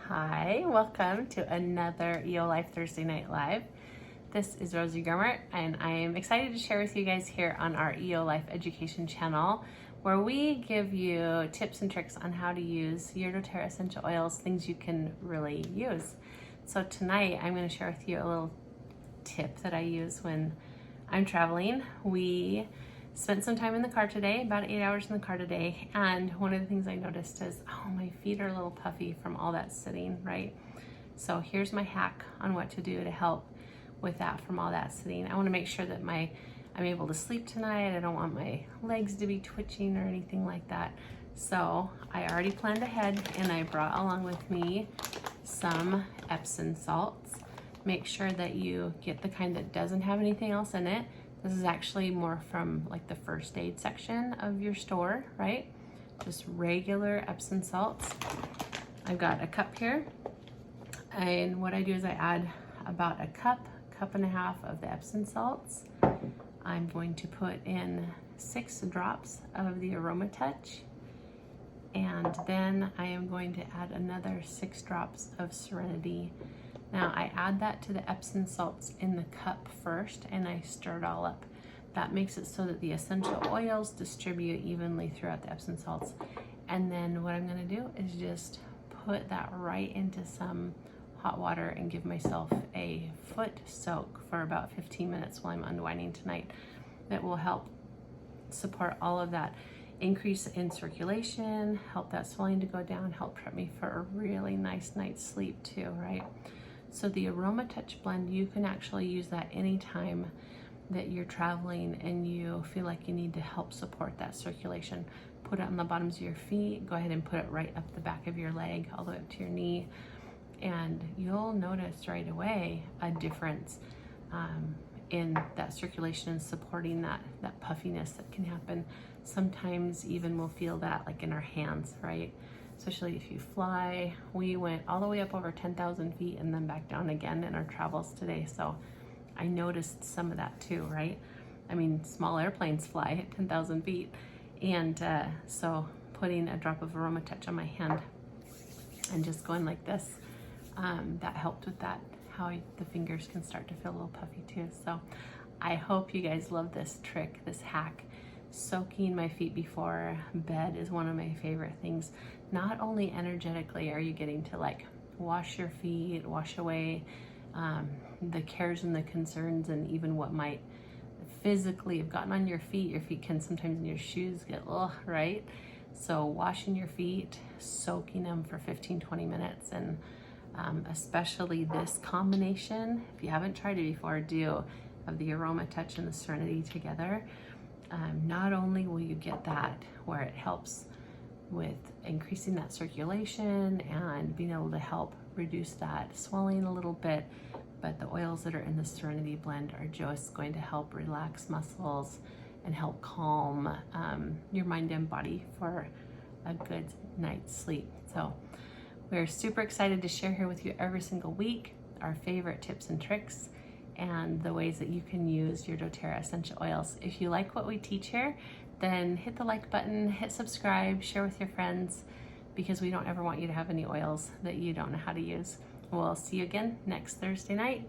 Hi, welcome to another EO Life Thursday Night Live. This is Rosie Gremmert, and I am excited to share with you guys here on our EO Life Education channel, where we give you tips and tricks on how to use your doTERRA essential oils, things you can really use. So tonight I'm going to share with you a little tip that I use when I'm traveling. We spent some time in the car today, about 8 hours in the car today, and one of the things I noticed is, oh, my feet are a little puffy from all that sitting, right? So here's my hack on what to do to help with that from all that sitting. I want to make sure that I'm able to sleep tonight. I don't want my legs to be twitching or anything like that. So I already planned ahead, and I brought along with me some Epsom salts. Make sure that you get the kind that doesn't have anything else in it. This is actually more from like the first aid section of your store, right? Just regular Epsom salts. I've got a cup here, and what I do is I add about a cup and a half of the Epsom salts. I'm going to put in 6 drops of the Aroma Touch, and then I am going to add another 6 drops of Serenity. Now I add that to the Epsom salts in the cup first, and I stir it all up. That makes it so that the essential oils distribute evenly throughout the Epsom salts. And then what I'm going to do is just put that right into some hot water and give myself a foot soak for about 15 minutes while I'm unwinding tonight. That will help support all of that increase in circulation, help that swelling to go down, help prep me for a really nice night's sleep too, right? So the Aroma Touch blend, you can actually use that anytime that you're traveling and you feel like you need to help support that circulation. Put it on the bottoms of your feet, go ahead and put it right up the back of your leg, all the way up to your knee, and you'll notice right away a difference in that circulation and supporting that puffiness that can happen. Sometimes even we'll feel that like in our hands, right? Especially if you fly. We went all the way up over 10,000 feet and then back down again in our travels today. So I noticed some of that too, right? I mean, small airplanes fly at 10,000 feet. And so putting a drop of Aroma Touch on my hand and just going like this, that helped with that, how the fingers can start to feel a little puffy too. So I hope you guys love this trick, this hack. Soaking my feet before bed is one of my favorite things. Not only energetically are you getting to like wash your feet, wash away the cares and the concerns and even what might physically have gotten on your feet. Your feet can sometimes in your shoes get, right? So washing your feet, soaking them for 15-20 minutes, and especially this combination, if you haven't tried it before, do, of the Aroma Touch and the Serenity together. Not only will you get that where it helps with increasing that circulation and being able to help reduce that swelling a little bit, but the oils that are in the Serenity blend are just going to help relax muscles and help calm your mind and body for a good night's sleep. So we're super excited to share here with you every single week our favorite tips and tricks and the ways that you can use your doTERRA essential oils. If you like what we teach here, then hit the like button, hit subscribe, share with your friends, because we don't ever want you to have any oils that you don't know how to use. We'll see you again next Thursday night.